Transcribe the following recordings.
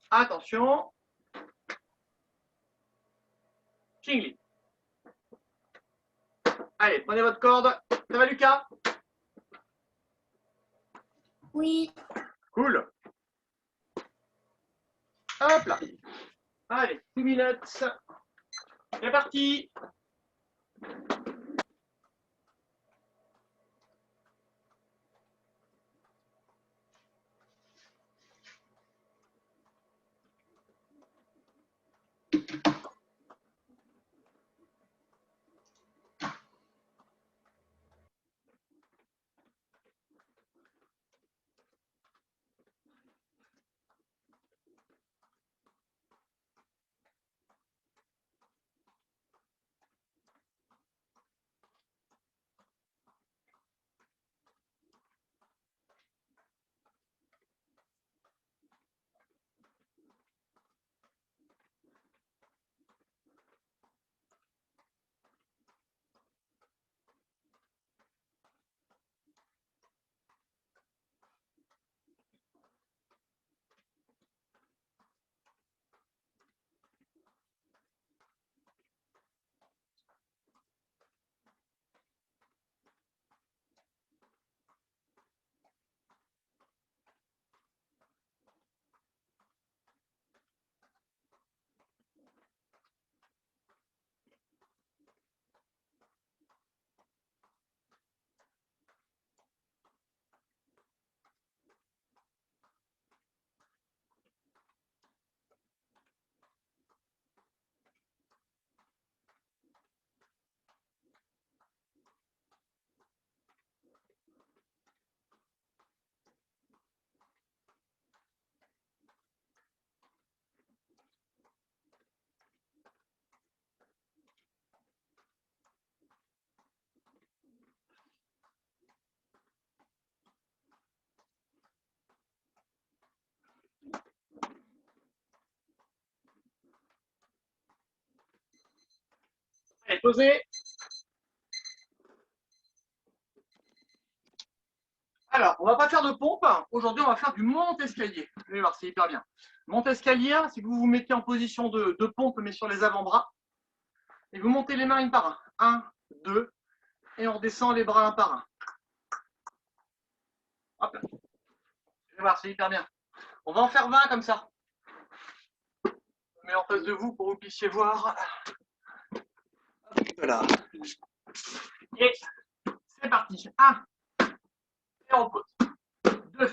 Attention. Chingli. Allez, prenez votre corde. Ça va, Lucas? Oui. Cool. Hop là. Allez, 2 minutes. C'est parti. Allez, posez. Alors, on va pas faire de pompe. Aujourd'hui, on va faire du monte-escalier. Vous allez voir, c'est hyper bien. Monte-escalier, c'est que vous vous mettez en position de pompe, mais sur les avant-bras. Et vous montez les mains une par un. 1, 2. Et on redescend les bras un par un. Hop là. Vous allez voir, c'est hyper bien. On va en faire 20 comme ça. Je mets en face de vous pour que vous puissiez voir. Voilà. Et c'est parti. 1. Et on pose. 2.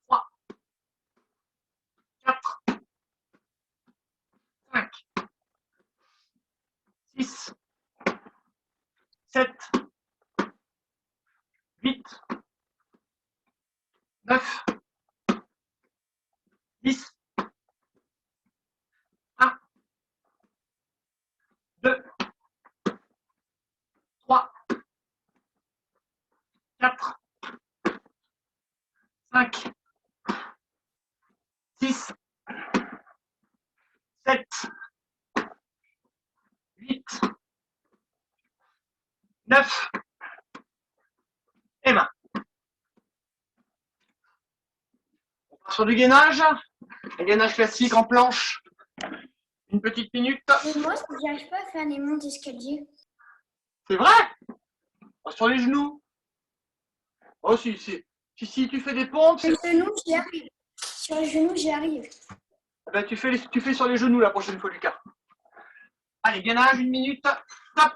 3. 4. 5. 6. 7. 8. 9. 10. 1. 2. 3. 4. 5. 6. 7. 8. 9. Et 20. On part sur du gainage. Un gainage classique en planche. Une petite minute. Et moi, je n'arrive pas à faire les montes escaliers. C'est vrai? Sur les genoux. Oh, si tu fais des pompes. Sur les genoux, j'y arrive. Sur les genoux, j'y arrive. Ben, tu fais sur les genoux la prochaine fois, Lucas. Allez, gainage, 1 minute. Top.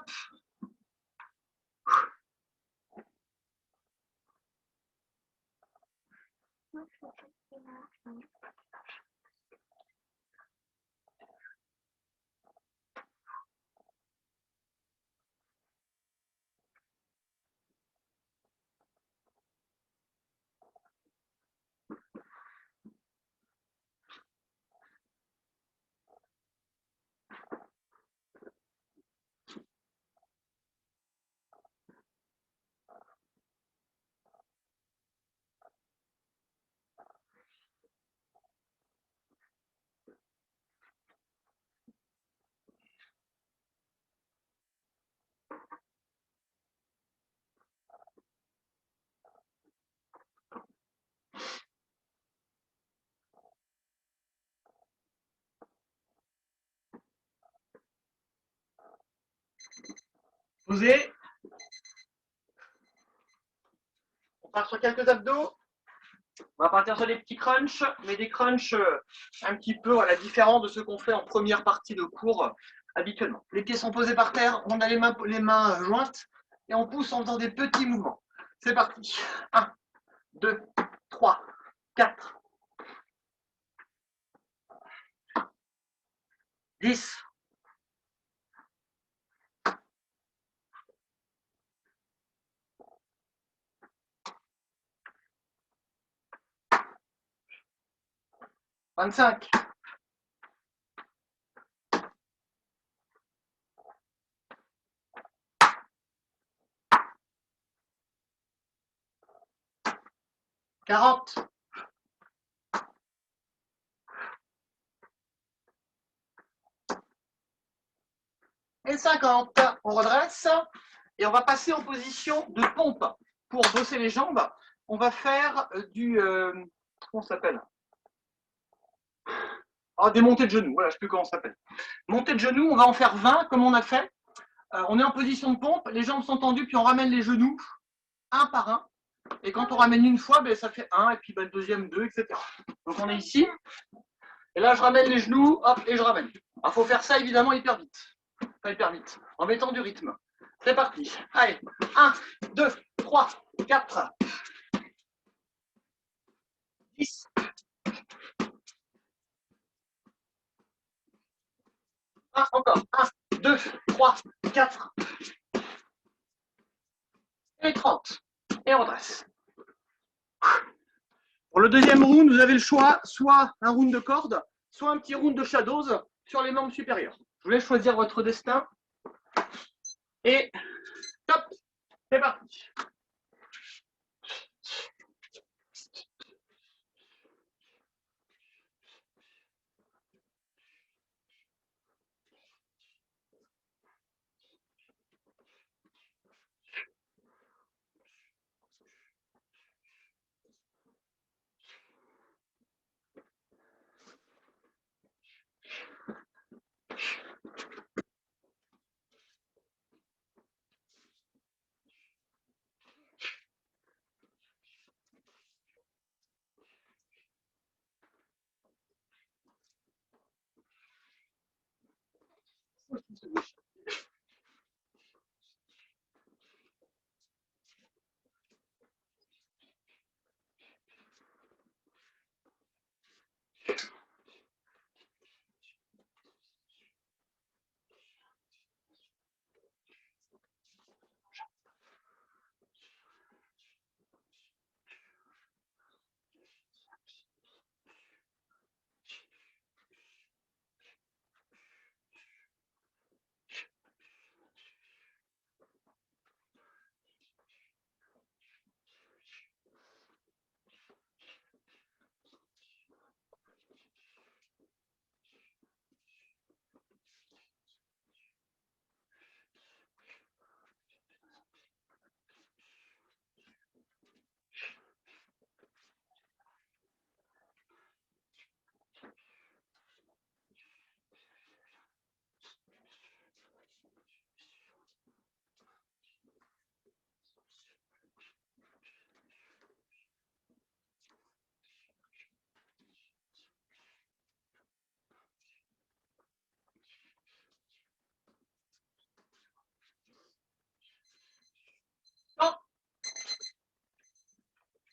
Posez. On part sur quelques abdos. On va partir sur des petits crunchs, mais des crunchs un petit peu différents de ceux qu'on fait en première partie de cours habituellement. Les pieds sont posés par terre, on a les mains jointes et on pousse en faisant des petits mouvements. C'est parti. 1, 2, 3, 4, 10. 25. 40. Et 50. On redresse et on va passer en position de pompe. Pour bosser les jambes, on va faire du... comment ça s'appelle? Des montées de genoux. Voilà, je ne sais plus comment ça s'appelle. Montées de genoux, on va en faire 20 comme on a fait. On est en position de pompe, les jambes sont tendues, puis on ramène les genoux un par un. Et quand on ramène une fois, ça fait 1, et puis le deuxième, 2, etc. Donc on est ici. Et là, je ramène les genoux, hop, et je ramène. Il faut faire ça évidemment hyper vite. Pas hyper vite, en mettant du rythme. C'est parti. Allez, 1, 2, 3, 4, 10. Encore. 1, 2, 3, 4. Et 30. Et on redresse. Pour le deuxième round, vous avez le choix, soit un round de corde, soit un petit round de shadows sur les membres supérieurs. Je vous laisse choisir votre destin. Et top, c'est parti.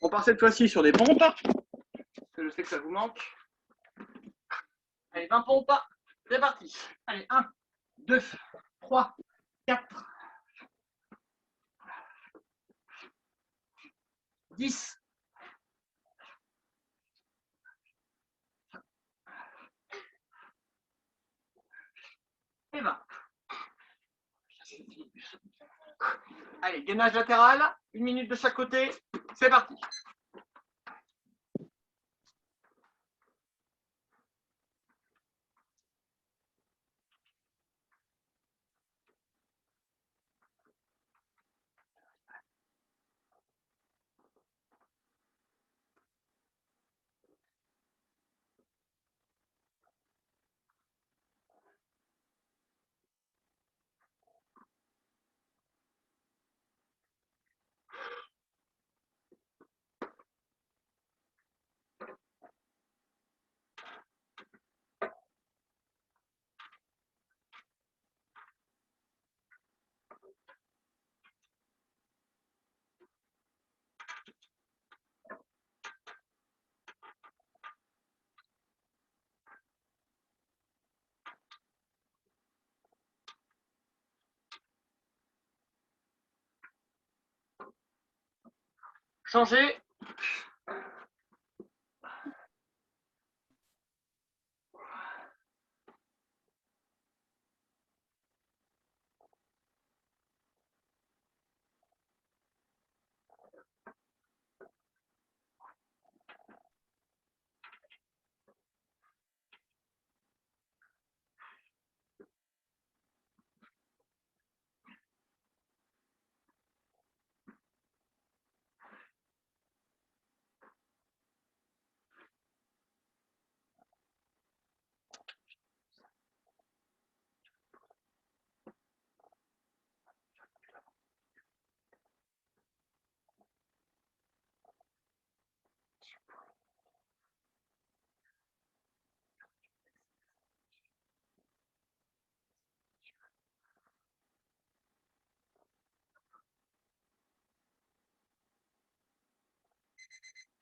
On part cette fois-ci sur des pompes, parce que je sais que ça vous manque. Allez, 20 pompes, c'est parti. Allez, 1, 2, 3, 4, 10. Et 20. Allez, gainage latéral, 1 minute de chaque côté, c'est parti. Changez.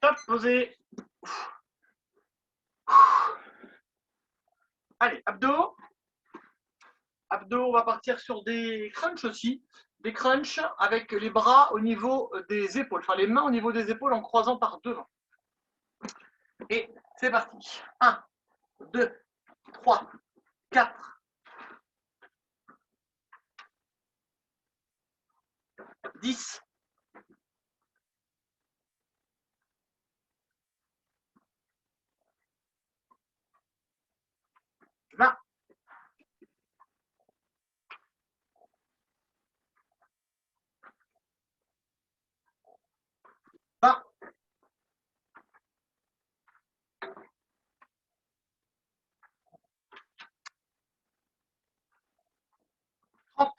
Top, posez. Allez, abdos. Abdos, on va partir sur des crunchs aussi. Des crunchs avec les bras au niveau des épaules. Enfin, les mains au niveau des épaules en croisant par devant. Et c'est parti. 1, 2, 3, 4, 10, 20, 20, 30,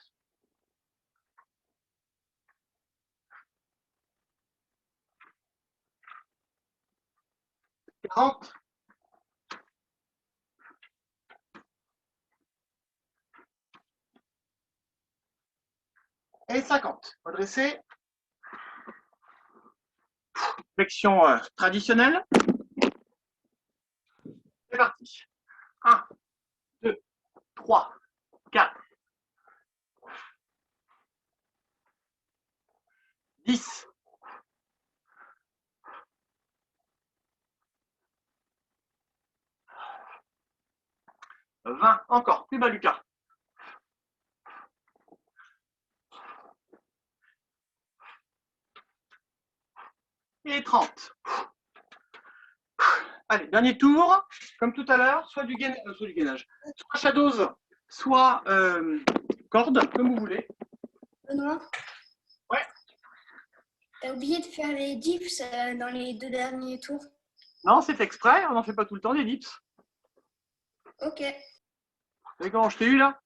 40 et 50. Redressez. Flexion traditionnelle. C'est parti. 1, 2, 3, 4, 10, 20. Encore. Plus bas, Lucas. Et 30. Allez, dernier tour. Comme tout à l'heure, soit du gainage, soit shadows, soit corde, comme vous voulez. Benoît, Ouais. t'as oublié de faire les dips dans les 2 derniers tours. Non, c'est exprès, on n'en fait pas tout le temps des dips. Ok. Vous savez comment je t'ai eu là?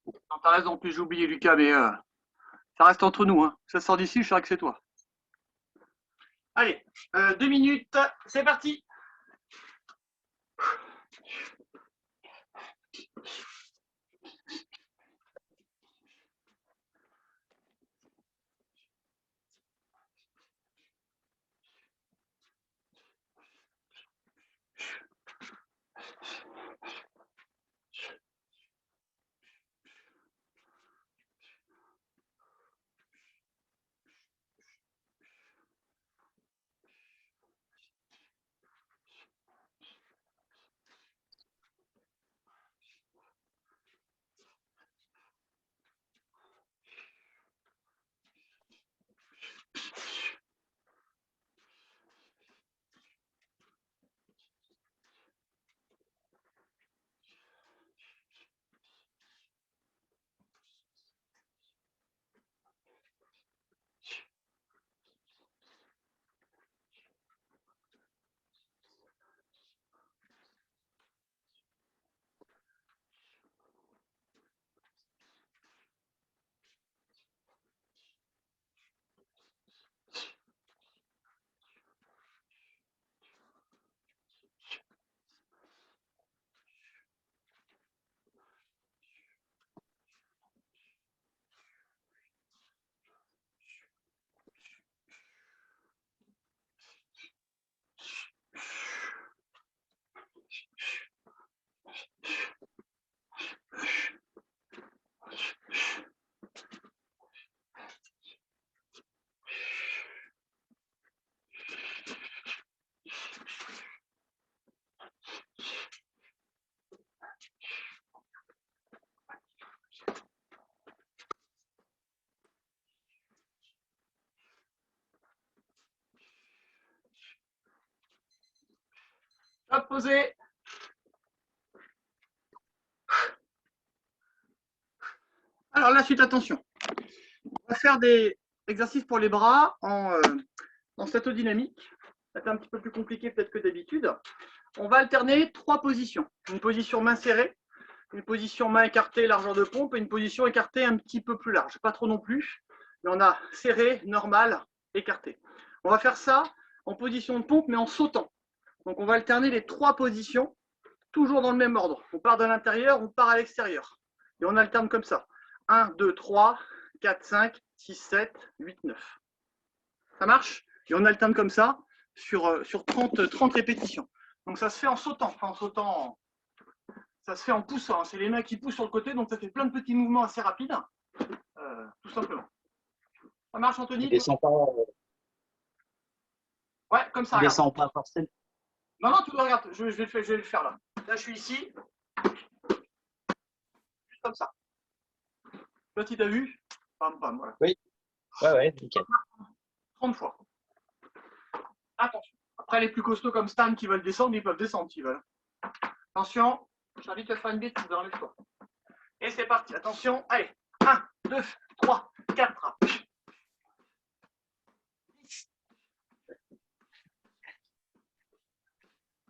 Non, t'as raison, en plus j'ai oublié Lucas, mais ça reste entre nous. Hein. Ça sort d'ici, je saurais que c'est toi. Allez, 2 minutes, c'est parti. Top, posé. Alors la suite, attention. On va faire des exercices pour les bras en statodynamique. C'est un petit peu plus compliqué peut-être que d'habitude. On va alterner 3 positions. Une position main serrée, une position main écartée, largeur de pompe, et une position écartée un petit peu plus large. Pas trop non plus, mais on a serré, normal, écarté. On va faire ça en position de pompe, mais en sautant. Donc on va alterner les 3 positions, toujours dans le même ordre. On part de l'intérieur, on part à l'extérieur. Et on alterne comme ça. 1, 2, 3, 4, 5, 6, 7, 8, 9. Ça marche? Et on alterne comme ça sur 30 répétitions. Donc ça se fait en sautant, ça se fait en poussant. C'est les mains qui poussent sur le côté, donc ça fait plein de petits mouvements assez rapides, tout simplement. Ça marche, Anthony? Il descend pas, Ouais, comme ça. il Regarde. descend pas forcément. Non, non, tu le regardes, je vais le faire là. Là, je suis ici. Juste comme ça. Là, tu as vu? Pam, pam, voilà. Oui, ouais, nickel. 30 fois. Attention. Après, les plus costauds comme Stan qui veulent descendre, ils peuvent descendre s'ils veulent. Attention, j'invite à faire une bêtise dans les choix. Et c'est parti, attention, allez. 1, 2, 3, 4, 10,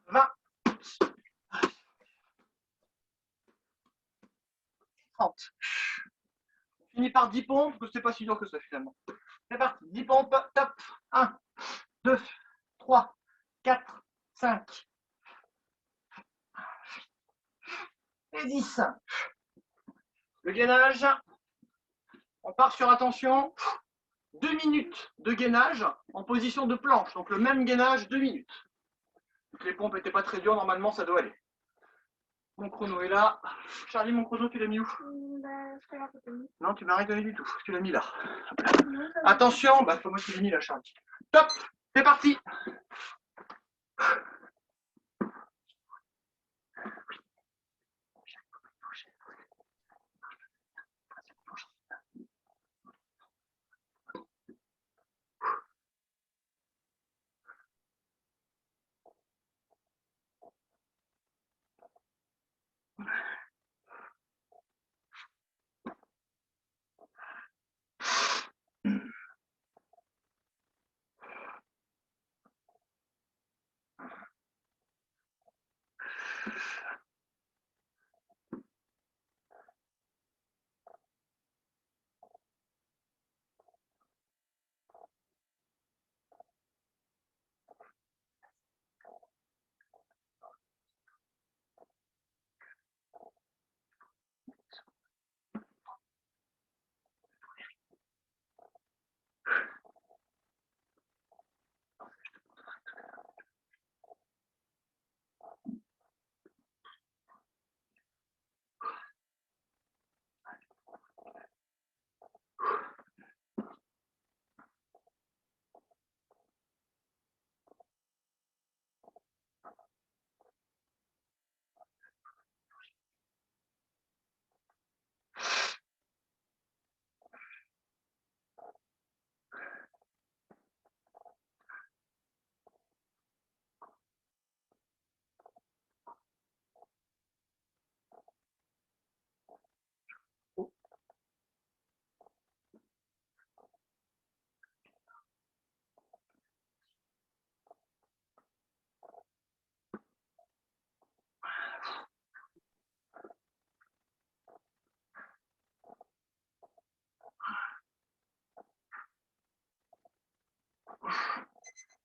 20, 30. On finit par 10 pompes, parce que c'est pas si dur que ça finalement. C'est parti, 10 pompes, top. 1, 2, 3, 4, 5 et 10. Le gainage, on part sur, attention, 2 minutes de gainage en position de planche. Donc le même gainage, 2 minutes. Donc les pompes n'étaient pas très dures, normalement ça doit aller. Mon chrono est là. Charlie, mon chrono, tu l'as mis où? Non, tu m'as rien donné du tout. Tu l'as mis là. Attention, bah, c'est moi qui l'ai mis là, Charlie. Top, c'est parti.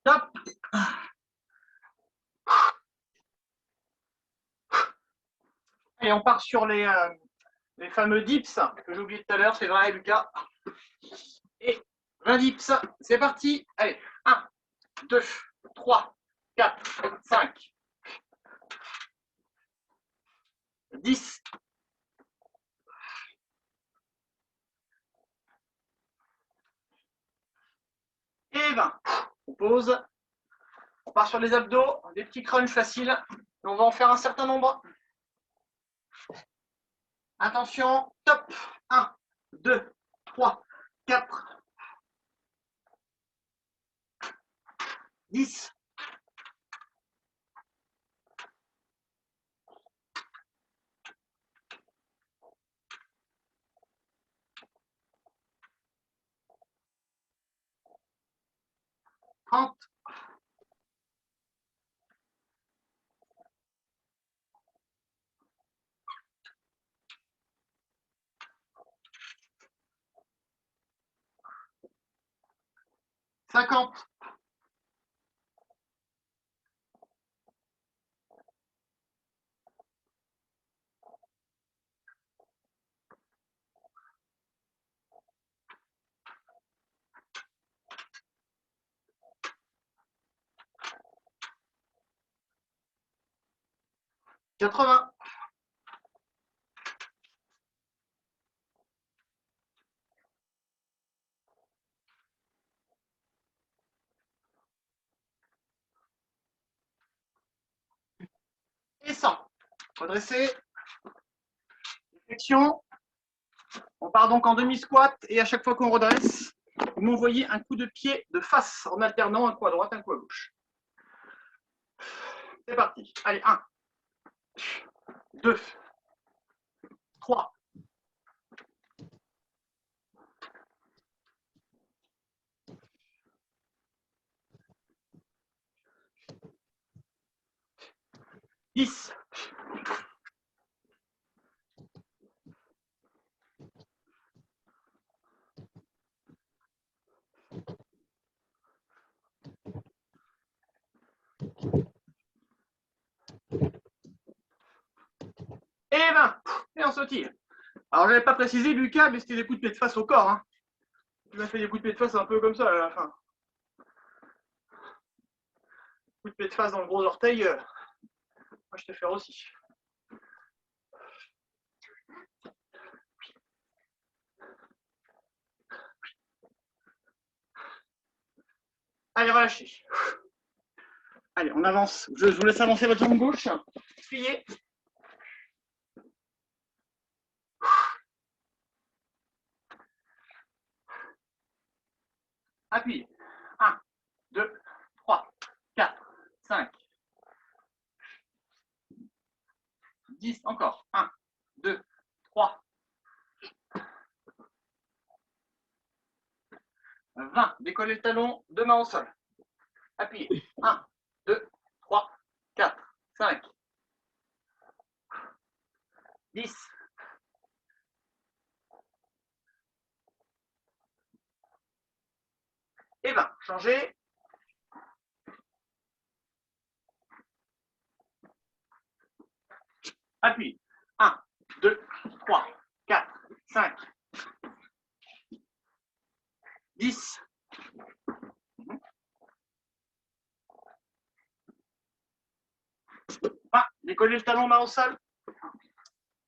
Top. Et on part sur les fameux dips que j'ai oublié tout à l'heure, c'est vrai, Lucas. Et 20 dips, c'est parti. Allez, 1, 2, 3, 4, 5, 10, et 20. On pose. On part sur les abdos, des petits crunchs faciles. Et on va en faire un certain nombre. Attention, top. 1, 2, 3, 4, 10, 30. Cinquante. Quatre-vingts. Et 100. Redressez. Flexion. On part donc en demi-squat et à chaque fois qu'on redresse, vous m'envoyez un coup de pied de face en alternant un coup à droite, un coup à gauche. C'est parti. Allez, 1, 2, 3. 10. 20. Et on sautille. Alors, je n'avais pas précisé, Lucas, mais c'était des coups de pied de face au corps. Hein. Tu m'as fait des coups de pied de face un peu comme ça à la fin. Coup de pied de face dans le gros orteil, moi je te faire aussi. Allez, relâchez. Allez, on avance. Je vous laisse avancer votre jambe gauche. Pliez. Appuyez. 1, 2, 3, 4, 5, 10. Encore. 1, 2, 3, 20. Décollez le talon, deux mains au sol. Appuyez. 1, 2, 3, 4, 5, 10. Et 20. Changez. Appuyez. 1, 2, 3, 4, 5, 10. Décollez le talon, main au sol.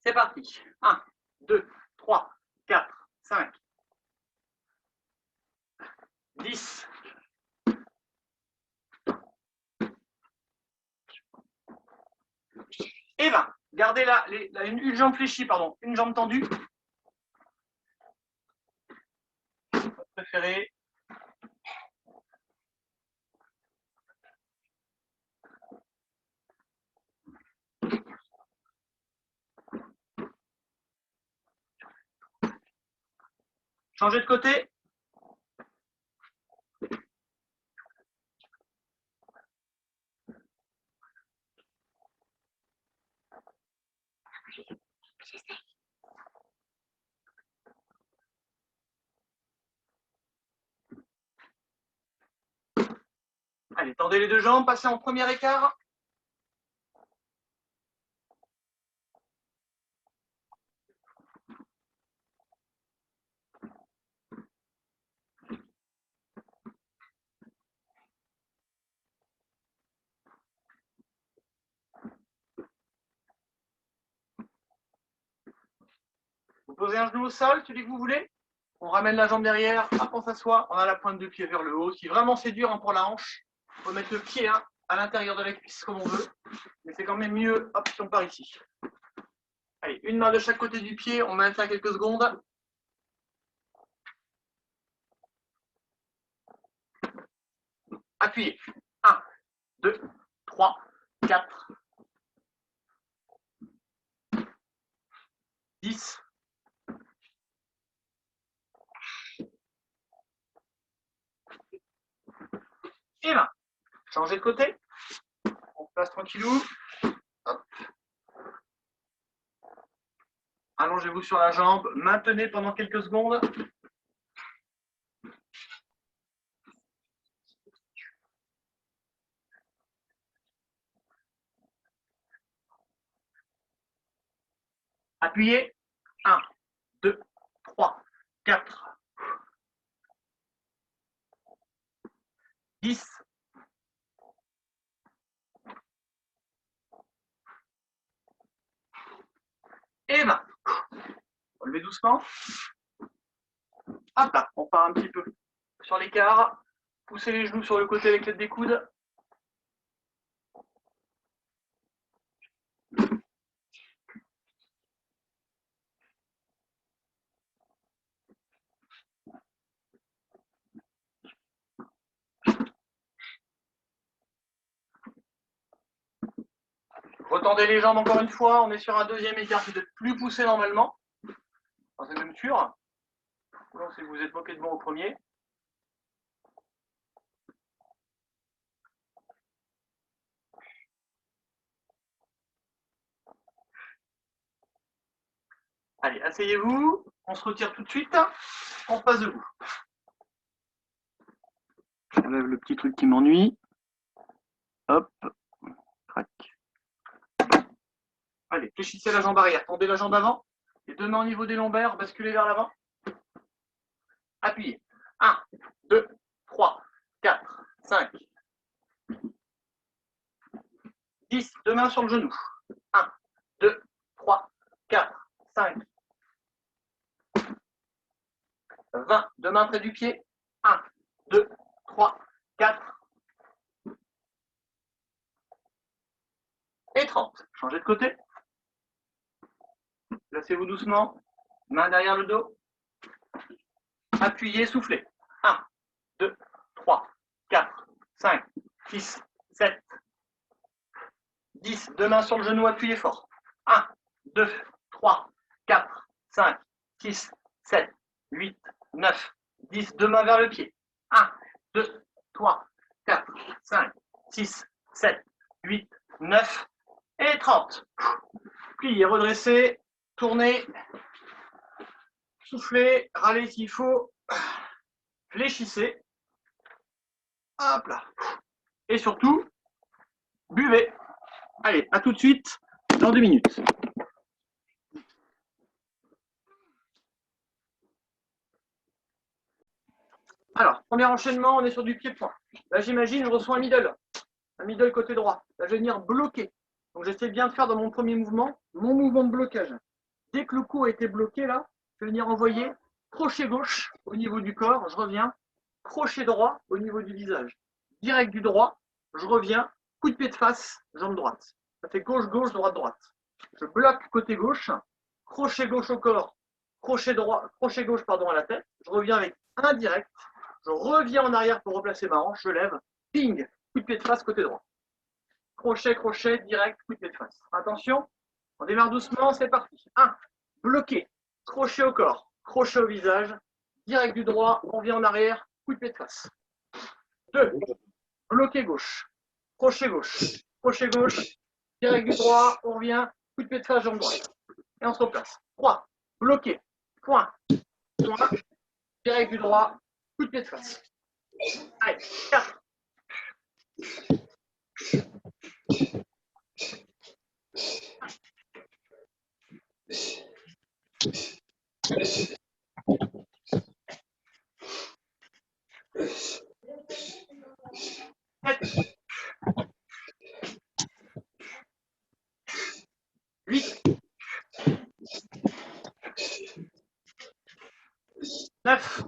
C'est parti. 1, 2, 3, 4, 5, 10. Et 20. Gardez là une jambe fléchie, pardon, une jambe tendue. Votre préféré. Changez de côté. Allez, tendez les deux jambes, passez en premier écart. Vous posez un genou au sol, celui que vous voulez. On ramène la jambe derrière, hop, on s'assoit, on a la pointe de pied vers le haut. Si vraiment c'est dur hein, pour la hanche, il faut mettre le pied hein, à l'intérieur de la cuisse comme on veut. Mais c'est quand même mieux hop, si on part ici. Allez, une main de chaque côté du pied, on maintient quelques secondes. Appuyez. 1, 2, 3, 4, 10. Et 20. Changez de côté. On place tranquillou. Hop. Allongez-vous sur la jambe. Maintenez pendant quelques secondes. Appuyez. 1, 2, 3, 4, 10. Et 20. Relevez doucement. Hop là, on part un petit peu sur l'écart. Poussez les genoux sur le côté avec l'aide des coudes. Retendez les jambes encore une fois. On est sur un deuxième écart, peut-être plus poussé normalement. Dans cette mesure. Non, si vous êtes moqué de moi au premier. Allez, asseyez-vous. On se retire tout de suite. On passe debout. J'enlève le petit truc qui m'ennuie. Hop. Crac. Allez, fléchissez la jambe arrière. Tendez la jambe avant. Les deux mains au niveau des lombaires. Basculez vers l'avant. Appuyez. 1, 2, 3, 4, 5, 10. Deux mains sur le genou. 1, 2, 3, 4, 5, 20. Deux mains près du pied. 1, 2, 3, 4 et 30. Changez de côté. Placez-vous doucement. Main derrière le dos. Appuyez, soufflez. 1, 2, 3, 4, 5, 6, 7, 10. Deux mains sur le genou, appuyez fort. 1, 2, 3, 4, 5, 6, 7, 8, 9, 10. Deux mains vers le pied. 1, 2, 3, 4, 5, 6, 7, 8, 9 et 30. Pliez, redressez, tournez, soufflez, râlez s'il faut, fléchissez. Hop là. Et surtout, buvez. Allez, à tout de suite, dans 2 minutes. Alors, premier enchaînement, on est sur du pied-point. Là, j'imagine, je reçois un middle côté droit. Là, je vais venir bloquer. Donc, j'essaie bien de faire dans mon premier mouvement, mon mouvement de blocage. Dès que le cou a été bloqué, là, je vais venir envoyer crochet gauche au niveau du corps, je reviens, crochet droit au niveau du visage. Direct du droit, je reviens, coup de pied de face, jambe droite. Ça fait gauche-gauche, droite-droite. Je bloque côté gauche, crochet gauche au corps, crochet gauche à la tête. Je reviens avec un direct. Je reviens en arrière pour replacer ma hanche, je lève, ping, coup de pied de face côté droit. Crochet, crochet, direct, coup de pied de face. Attention, on démarre doucement, c'est parti. 1, bloqué, crochet au corps, crochet au visage, direct du droit, on vient en arrière, coup de pied de face. 2, bloqué gauche, crochet gauche, direct du droit, on revient, coup de pied de face, jambe droite. Et on se replace. 3, bloqué, point, direct du droit, coup de pied de face. Allez, 4. Huit. 9.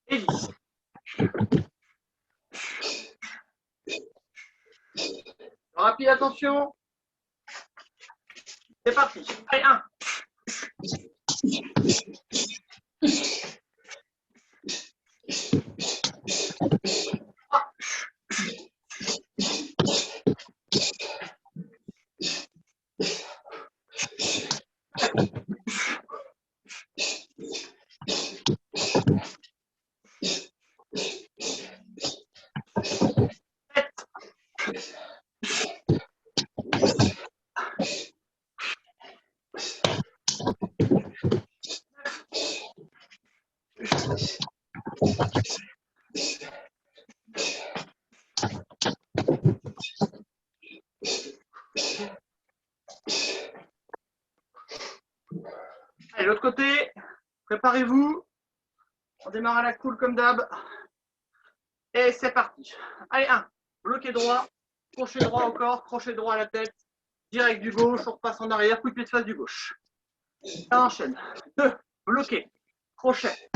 Et 10. Rapide, attention. C'est parti. Allez, 1. 3. Allez, l'autre côté, préparez-vous. On démarre à la cool comme d'hab. Et c'est parti. Allez, 1. Bloqué droit, crochet droit au corps, crochet droit à la tête, direct du gauche, on repasse en arrière, coup de pied de face du gauche. Ça enchaîne. 2. Bloqué, crochet,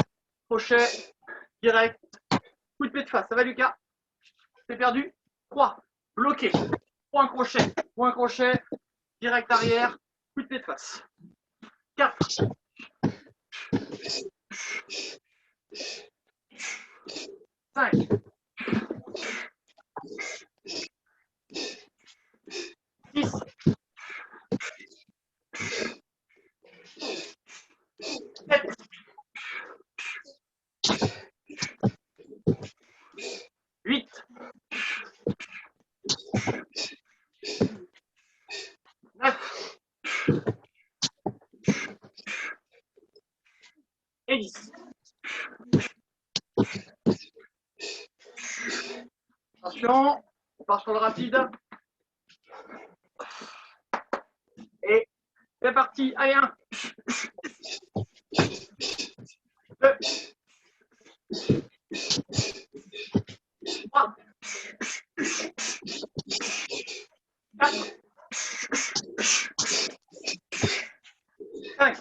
crochet, direct, coup de pied de face. Ça va, Lucas? C'est perdu. 3. Bloqué, point crochet, direct arrière, coup de pied de face. 4. 5. 6. 7. 8. 9. Et 10. Attention, on part sur le rapide. Et c'est parti. Allez, 1. 2. 3. 4. 5.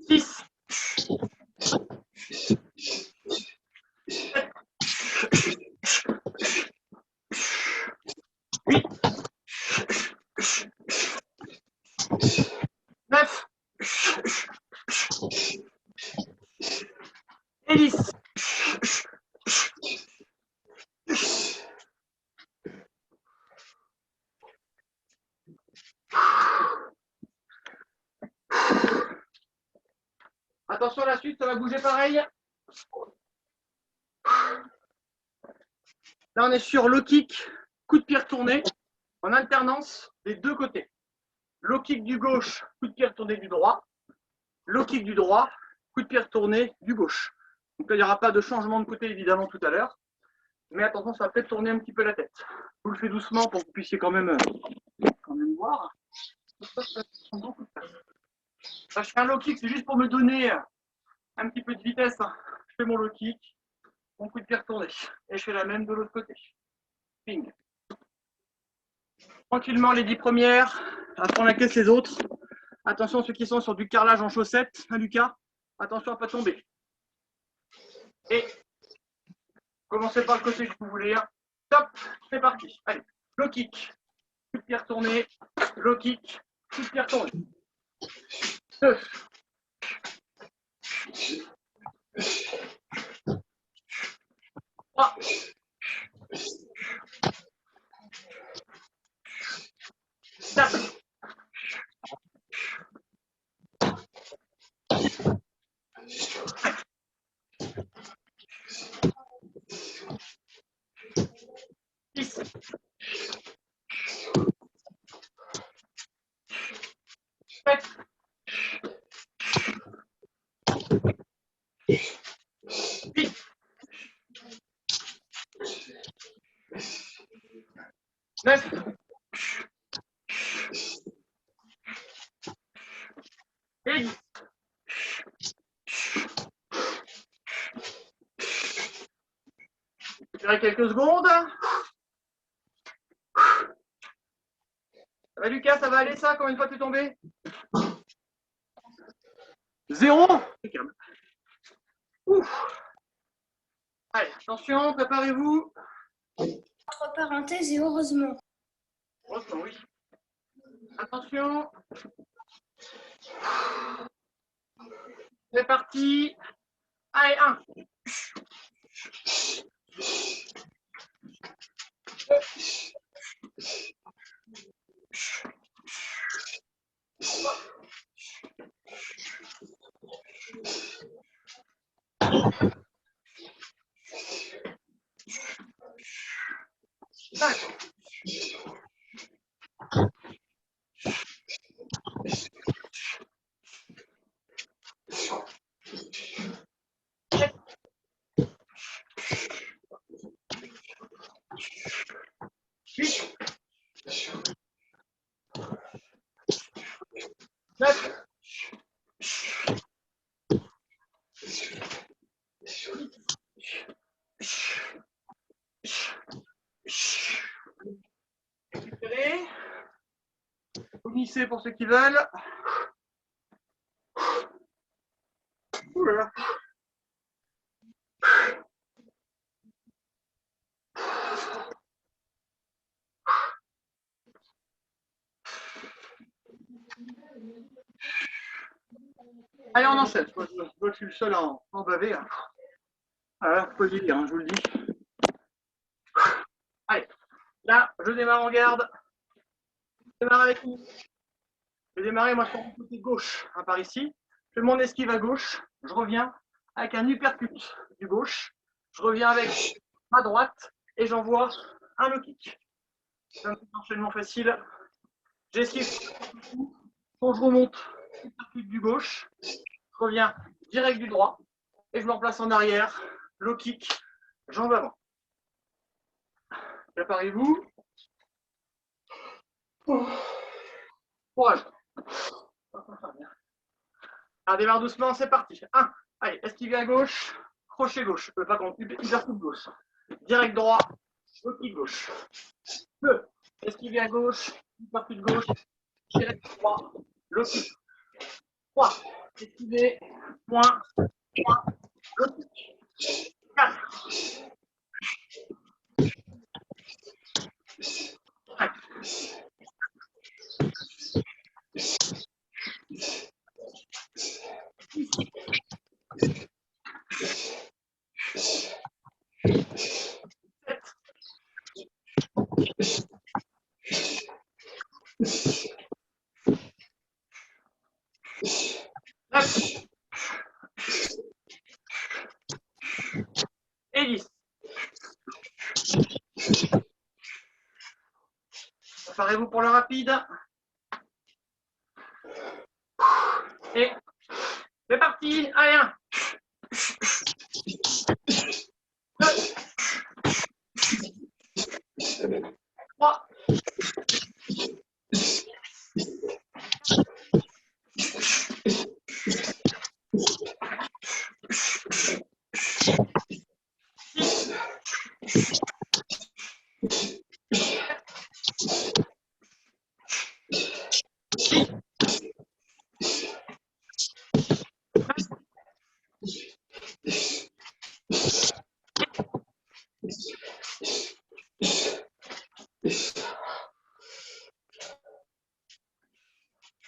6. 7. 8. 9. Et 10. Attention à la suite, ça va bouger pareil. Là, on est sur low kick, coup de pied retourné, en alternance des deux côtés. Low kick du gauche, coup de pied retourné du droit. Low kick du droit, coup de pied retourné du gauche. Donc là, il n'y aura pas de changement de côté évidemment tout à l'heure. Mais attention, ça va peut-être tourner un petit peu la tête. Je vous le fais doucement pour que vous puissiez quand même voir. Là, je fais un low kick, c'est juste pour me donner un petit peu de vitesse. Je fais mon low kick, mon coup de pied retourné. Et je fais la même de l'autre côté. Ping. Tranquillement les 10 premières, après on encaisse les autres. Attention ceux qui sont sur du carrelage en chaussettes, hein, Lucas, attention à ne pas tomber. Et commencez par le côté que vous voulez. Top, c'est parti. Allez, low kick, coup de pied retourné, low kick, coup de pied retourné. 2. 3. 4. 6. 7. 8. 9. Et 10. J'espère quelques secondes. Ça va Lucas, ça va aller ça? Combien de fois tu es tombé? 0. Ouf. Allez, attention, préparez-vous. Entre parenthèses et heureusement. Heureusement, oui. Attention. C'est parti. Allez, 1. 5. 6. Finissez pour ceux qui veulent. Ouh là là. Allez, on enchaîne. Je vois que je suis le seul en baver. Voilà, faut le dire, hein, je vous le dis. Allez, là, je démarre en garde. Je démarre avec vous. Je vais démarrer, moi, sur mon côté gauche, hein, par ici. Je fais mon esquive à gauche. Je reviens avec un uppercut du gauche. Je reviens avec ma droite et j'envoie un low kick. C'est un petit enchaînement facile. J'esquive. Quand je remonte, uppercut du gauche. Je reviens direct du droit et je me replace en arrière. Low kick, jambe avant. Préparez-vous. Courage. Alors, démarre doucement, c'est parti. 1. Allez, esquive à gauche, crochet gauche. Pas contre, uppercut gauche. Direct droit, low kick gauche. 2. Esquive à gauche, uppercut gauche, direct droit, low kick. 3. Esquiver, point, low kick. 4. 5. 9 et 10. Préparez-vous pour le rapide. Et c'est parti. Allez, 1. 2. 3.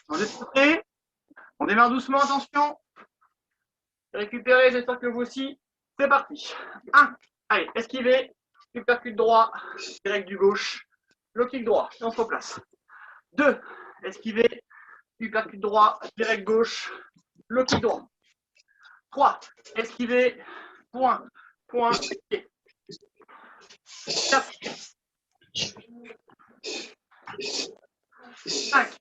Vous êtes prêts? On démarre doucement, attention. Récupérez, j'espère que vous aussi. C'est parti. 1. Allez, esquiver. Uppercut droit, direct du gauche. Low kick droit, et on se replace. 2. Esquiver. Uppercut droit, direct gauche. Low kick droit. 3. Esquiver. Point, point, pied. 4. 5.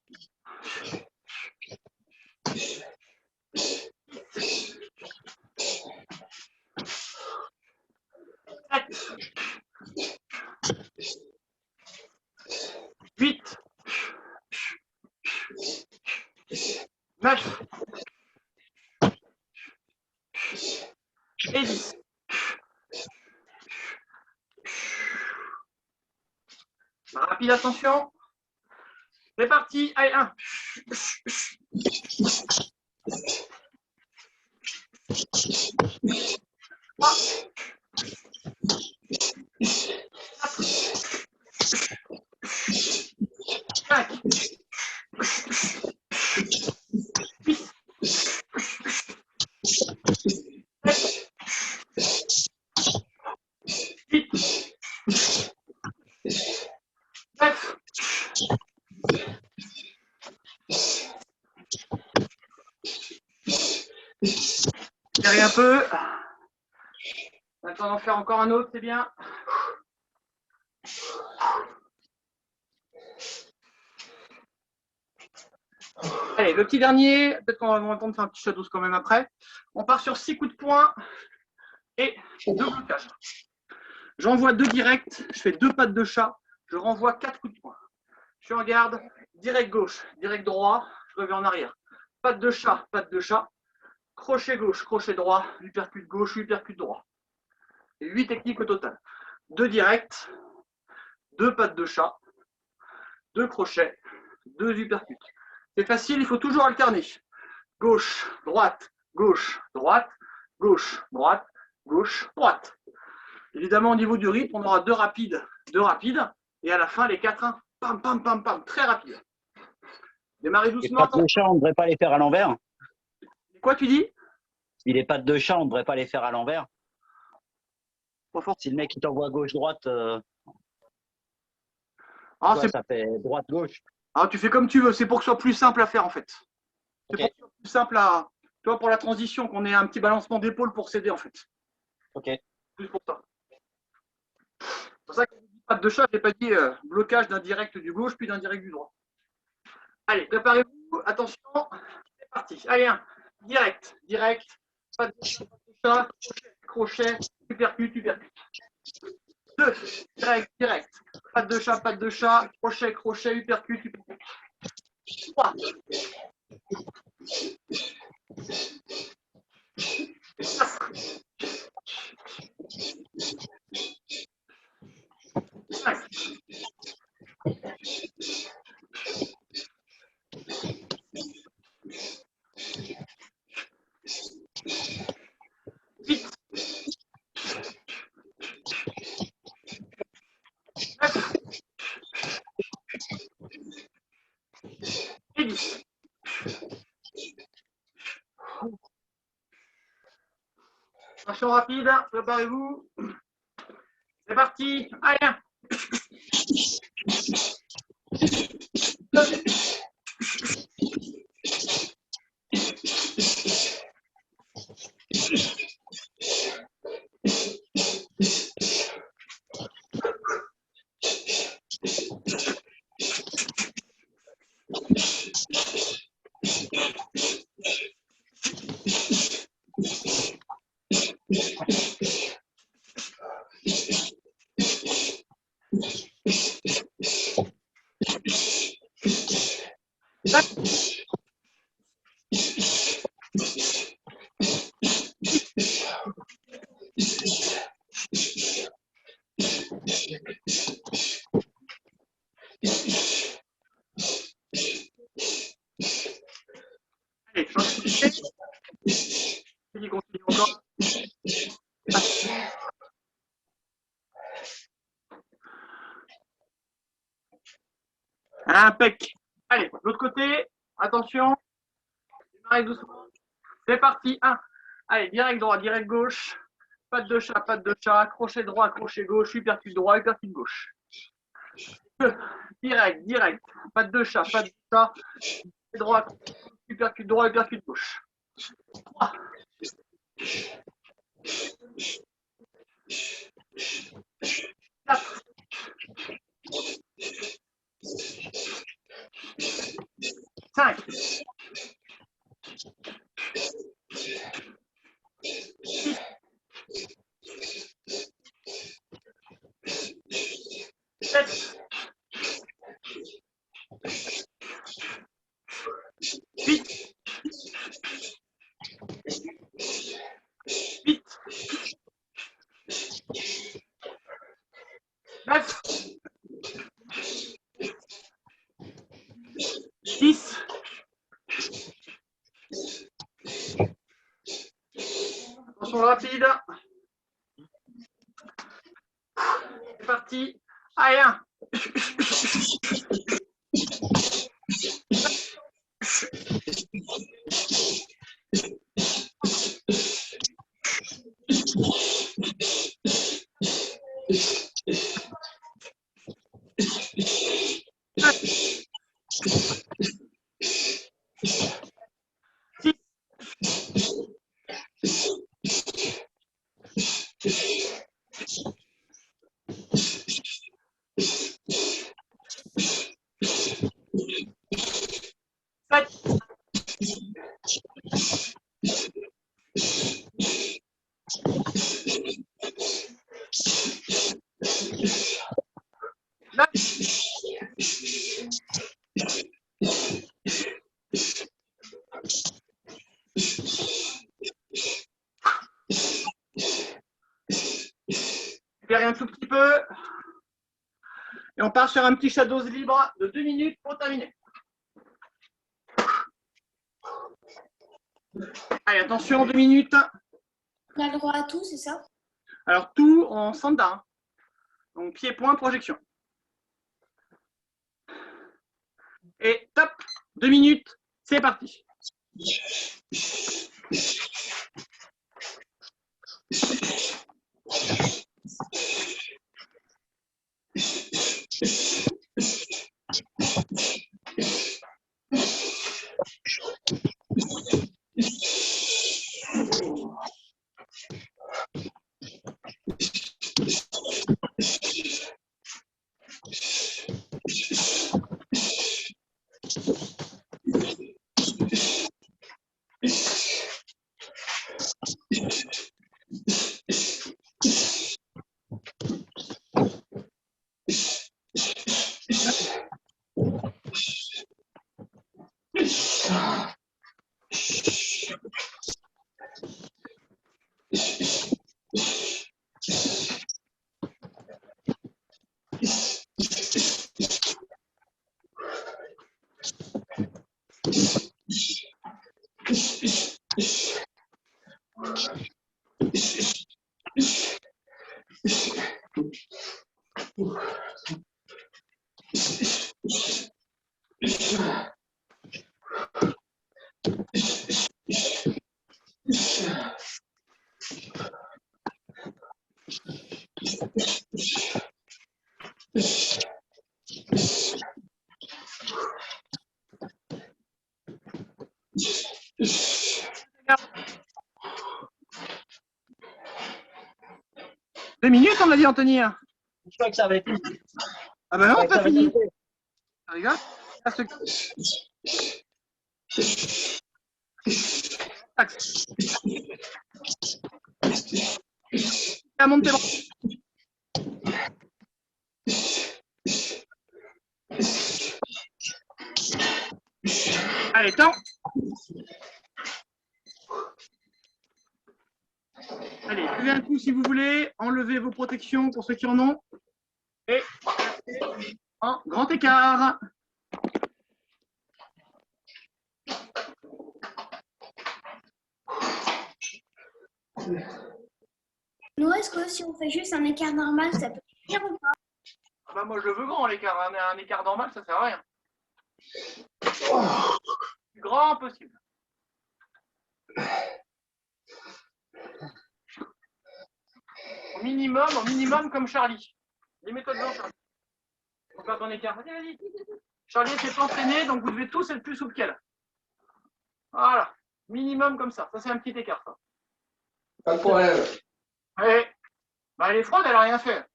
7. 8. 9. Et 10. Rapide, attention. C'est parti. Allez, 1. 3. 4. 5. 6. 7. 8. 9. Tirez un peu. On attend d'en faire encore un autre, c'est bien. Allez, le petit dernier, peut-être qu'on va entendre faire un petit shadows quand même après. On part sur 6 coups de poing et 2 blocages. J'envoie 2 directs, je fais 2 pattes de chat, je renvoie 4 coups de poing. Je regarde, direct gauche, direct droit, je reviens en arrière. Patte de chat, crochet gauche, crochet droit, uppercut gauche, uppercut droit. Et 8 techniques au total. 2 directs, 2 pattes de chat, 2 crochets, 2 uppercuts. C'est facile, il faut toujours alterner. Gauche, droite, gauche, droite, gauche, droite, gauche, droite. Évidemment, au niveau du rythme, on aura 2 rapides, et à la fin, les 4, hein, pam, pam, pam, pam, très rapide. Démarrez Les doucement. pattes de chat, on ne devrait pas les faire à l'envers. Quoi tu dis? Si les pattes de chat, on ne devrait pas les faire à l'envers. Pas fort. Si le mec il t'envoie gauche-droite, Ah, ça fait droite-gauche. ah, tu fais comme tu veux, c'est pour que ce soit plus simple à faire en fait. C'est Ok. pour que ce soit plus simple à. Tu vois, pour la transition, qu'on ait un petit balancement d'épaule pour s'aider en fait. Ok. Plus pour ça. C'est pour ça que je dis pas de chat, je n'ai pas dit blocage d'un direct du gauche puis d'un direct du droit. Allez, préparez-vous, attention, c'est parti. Allez, 1, direct, pas de chat, crochet, uppercut. 2, direct, pas de chat, crochet, uppercut. 3, 4, 5, 8, 9 et 10. Attention rapide, préparez-vous. C'est parti. Allez, 1. Allez, je continue encore. Impec. Allez, de l'autre côté, attention. Démarrez doucement. C'est parti. 1. Allez, direct droit, direct gauche. Patte de chat, crochet droit, crochet gauche, uppercut droit, uppercut gauche. 2. Direct. Patte de chat, droit, uppercut droit, uppercut gauche. 3. 4. 5. 6. 7. 8. 8. 9. 10. Attention rapide. C'est parti. Allez, 1. Récupérez un tout petit peu. Et on part sur un petit shadows libre de 2 minutes pour terminer. Allez, attention, 2 minutes. On a le droit à tout, c'est ça? Alors, tout en sanda. Hein. Donc, pied, point, projection. Et top, 2 minutes, c'est parti. Deux minutes, on a dit, Anthony. Je crois que ça va être. Ah ben non, Ouais, pas ça va fini. être- Ça rigole. Axe. À monter. Allez, temps. Allez, buvez un coup si vous voulez. Enlevez vos protections pour ceux qui en ont. Et en grand écart. Nous, est-ce que si on fait juste un écart normal, ça peut suffire ou pas? Ah bah moi je le veux grand l'écart. Un écart normal, ça sert à rien. Plus grand possible. Au minimum comme Charlie. Mets-toi devant, Charlie. On faire ton écart. Vas-y, vas-y. Charlie s'est entraîné, donc vous devez tous être plus souple qu'elle. Voilà. Minimum comme ça. Ça, c'est un petit écart. Ça. Pas de problème. Et, bah, elle est froide, elle n'a rien fait.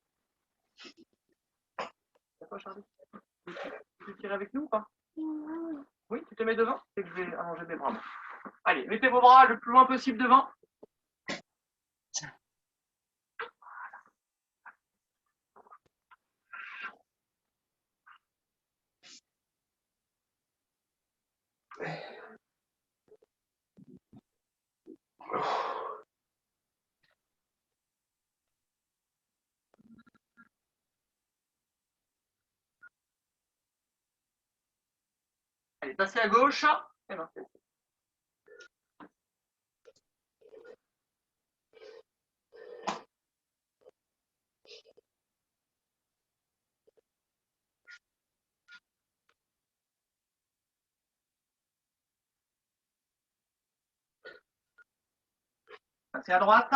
C'est pas, Charlie? Tu veux tirer avec nous ou pas? Oui, tu te mets devant? C'est que je vais allonger mes bras. Allez, mettez vos bras le plus loin possible devant. Allez, passez à gauche. Et non, passez à droite.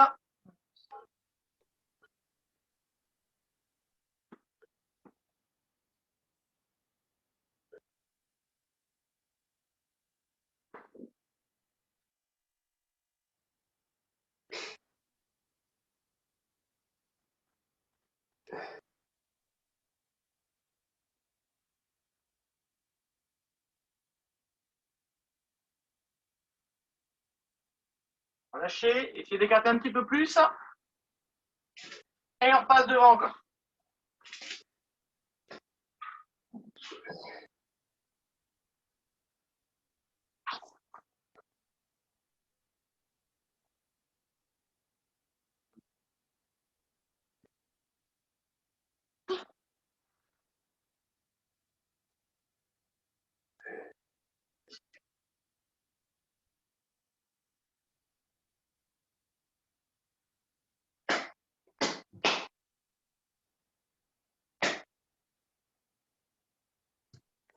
Lâchez, essayez d'écarter un petit peu plus. Et on repasse devant encore.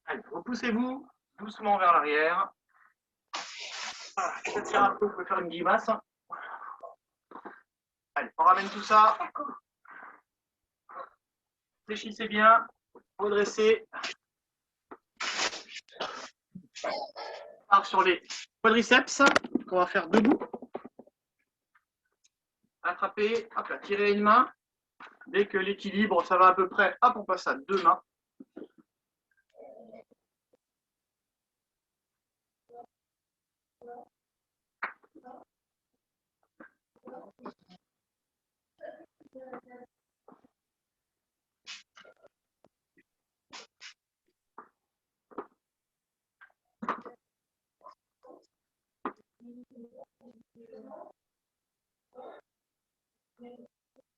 Allez, repoussez-vous doucement vers l'arrière. Voilà, ça tire un peu, vous pouvez faire une grimace. Allez, on ramène tout ça. Fléchissez bien, redressez. On part sur les quadriceps qu'on va faire debout. Attrapez, hop là, tirez une main. Dès que l'équilibre, ça va à peu près, hop, on passe à deux mains.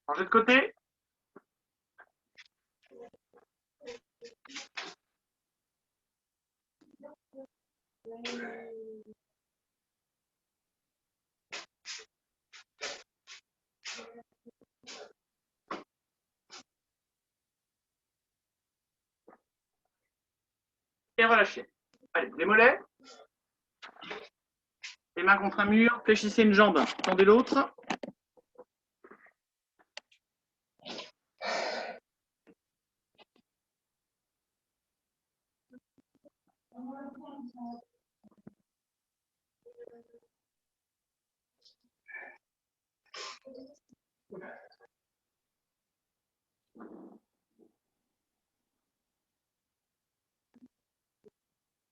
Changez de côté. Et relâchez. Allez, les mollets. Les mains contre un mur. Fléchissez une jambe. Tendez l'autre.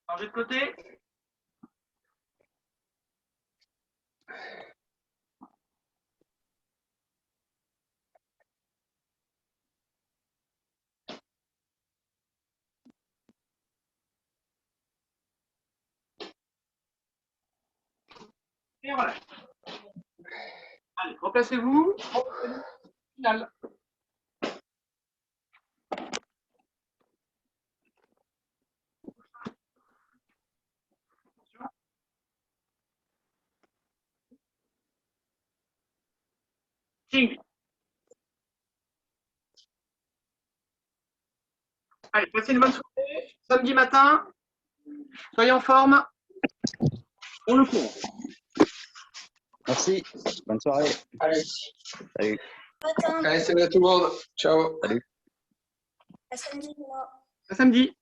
Changez de côté. Et voilà. Allez, replacez-vous. Final. Ching. Allez, passez une bonne soirée. Samedi matin. Soyez en forme. On le court. Merci. Bonne soirée. Allez, Salut. Attends, allez, salut à tout le monde. Ciao. Salut. à samedi. À samedi.